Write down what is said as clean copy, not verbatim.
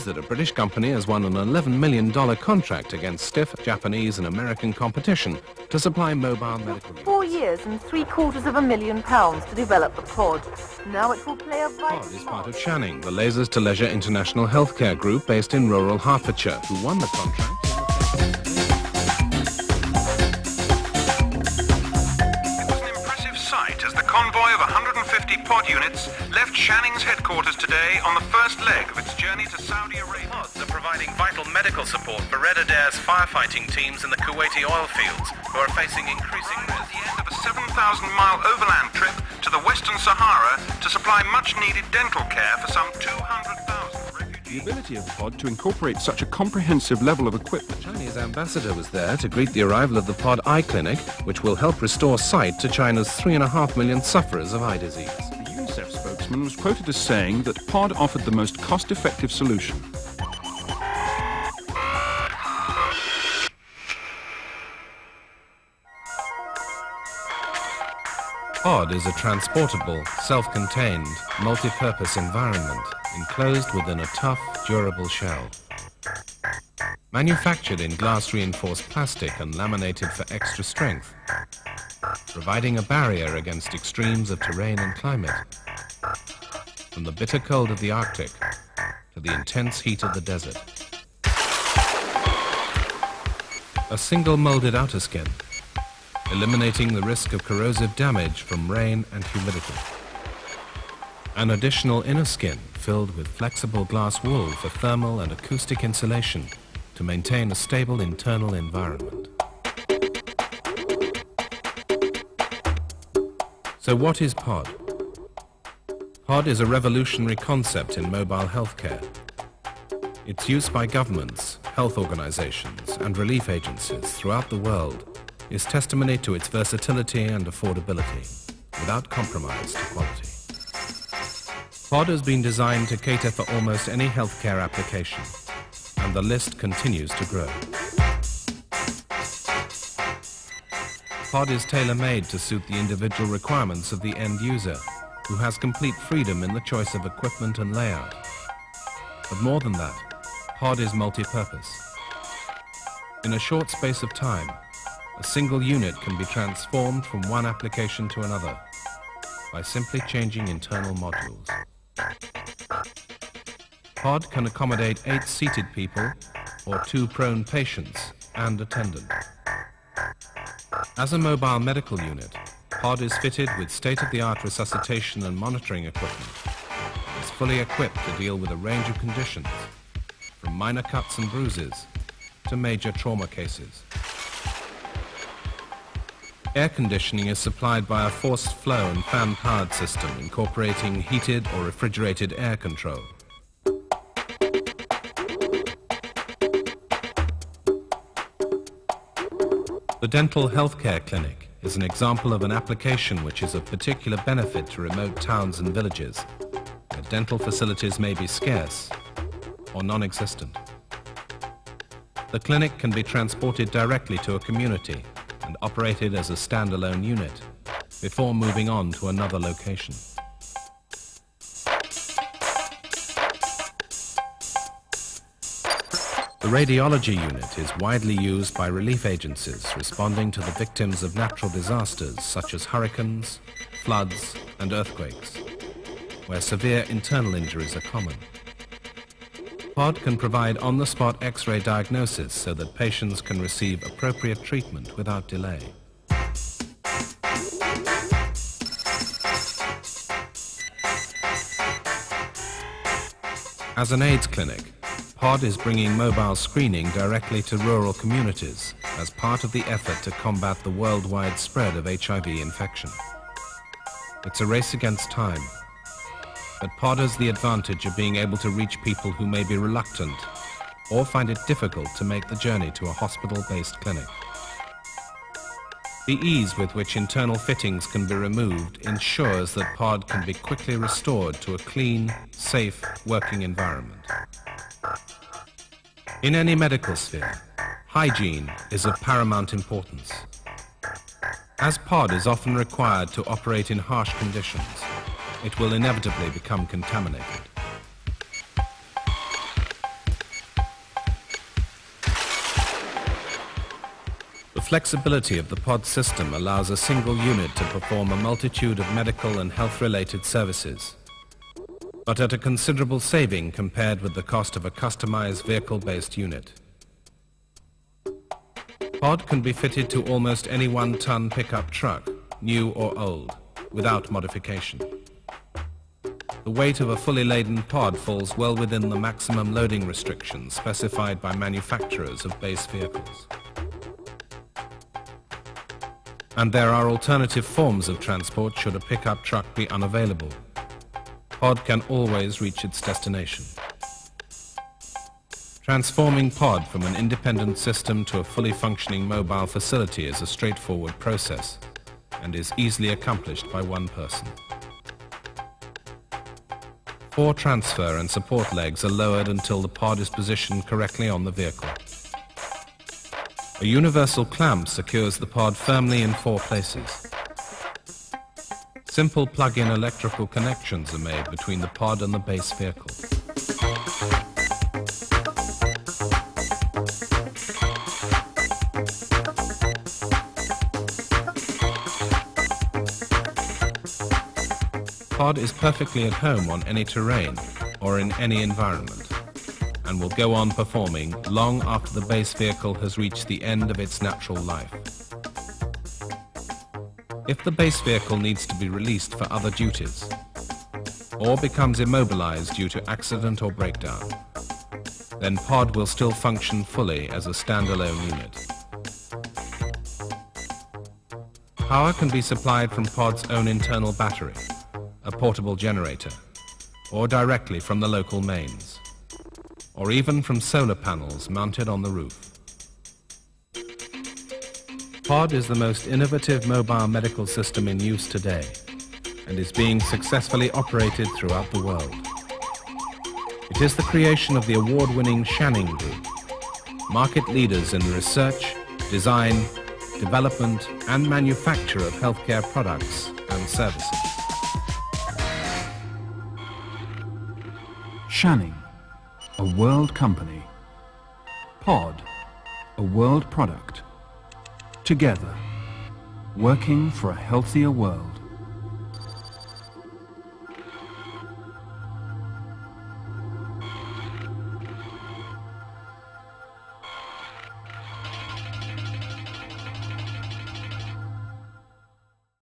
that a British company has won an $11 million contract against stiff Japanese and American competition to supply mobile medical units. 4 years and £750,000 to develop the pod. Now it will play a vital Pod is part of Shanning, the Lasers to Leisure International Healthcare Group based in rural Hertfordshire, who won the contract. Convoy of 150 pod units left Shanning's headquarters today on the first leg of its journey to Saudi Arabia. Pods are providing vital medical support for Red Adair's firefighting teams in the Kuwaiti oil fields, who are facing increasing risk. At the end of a 7,000-mile overland trip to the Western Sahara to supply much-needed dental care for some 200,000 refugees. The ability of the pod to incorporate such a comprehensive level of equipment. The Chinese ambassador was there to greet the arrival of the pod eye clinic, which will help restore sight to China's 3.5 million sufferers of eye disease. The UNICEF spokesman was quoted as saying that pod offered the most cost-effective solution. Pod is a transportable, self-contained, multi-purpose environment enclosed within a tough, durable shell. Manufactured in glass-reinforced plastic and laminated for extra strength, providing a barrier against extremes of terrain and climate, from the bitter cold of the Arctic to the intense heat of the desert. A single molded outer skin, eliminating the risk of corrosive damage from rain and humidity. An additional inner skin filled with flexible glass wool for thermal and acoustic insulation to maintain a stable internal environment. So what is pod? Pod is a revolutionary concept in mobile healthcare. Its use by governments, health organizations and relief agencies throughout the world is testimony to its versatility and affordability, without compromise to quality. Pod has been designed to cater for almost any healthcare application, and the list continues to grow. Pod is tailor-made to suit the individual requirements of the end user, who has complete freedom in the choice of equipment and layout. But more than that, pod is multi-purpose. In a short space of time, a single unit can be transformed from one application to another by simply changing internal modules. Pod can accommodate 8 seated people or 2 prone patients and attendant. As a mobile medical unit, pod is fitted with state-of-the-art resuscitation and monitoring equipment. It's fully equipped to deal with a range of conditions, from minor cuts and bruises to major trauma cases. Air conditioning is supplied by a forced flow and fan-powered system incorporating heated or refrigerated air control. The dental healthcare clinic is an example of an application which is of particular benefit to remote towns and villages, where dental facilities may be scarce or non-existent. The clinic can be transported directly to a community and operated as a standalone unit before moving on to another location. The radiology unit is widely used by relief agencies responding to the victims of natural disasters such as hurricanes, floods and earthquakes, where severe internal injuries are common. Pod can provide on-the-spot X-ray diagnosis so that patients can receive appropriate treatment without delay. As an AIDS clinic, Pod is bringing mobile screening directly to rural communities as part of the effort to combat the worldwide spread of HIV infection. It's a race against time, but Pod has the advantage of being able to reach people who may be reluctant or find it difficult to make the journey to a hospital-based clinic. The ease with which internal fittings can be removed ensures that Pod can be quickly restored to a clean, safe working environment. In any medical sphere, hygiene is of paramount importance. As Pod is often required to operate in harsh conditions, it will inevitably become contaminated. flexibility of the pod system allows a single unit to perform a multitude of medical and health-related services, but at a considerable saving compared with the cost of a customized vehicle-based unit. Pod can be fitted to almost any 1-ton pickup truck, new or old, without modification. The weight of a fully laden pod falls well within the maximum loading restrictions specified by manufacturers of base vehicles. And there are alternative forms of transport should a pickup truck be unavailable. Pod can always reach its destination. Transforming Pod from an independent system to a fully functioning mobile facility is a straightforward process and is easily accomplished by one person. 4 transfer and support legs are lowered until the pod is positioned correctly on the vehicle. A universal clamp secures the pod firmly in 4 places. Simple plug-in electrical connections are made between the pod and the base vehicle. Pod is perfectly at home on any terrain or in any environment, and will go on performing long after the base vehicle has reached the end of its natural life. If the base vehicle needs to be released for other duties, or becomes immobilized due to accident or breakdown, then Pod will still function fully as a standalone unit. Power can be supplied from Pod's own internal battery, a portable generator, or directly from the local mains, or even from solar panels mounted on the roof. Pod is the most innovative mobile medical system in use today and is being successfully operated throughout the world. It is the creation of the award-winning Shanning Group, market leaders in the research, design, development and manufacture of healthcare products and services. Shanning, a world company. Pod, a world product. Together, working for a healthier world.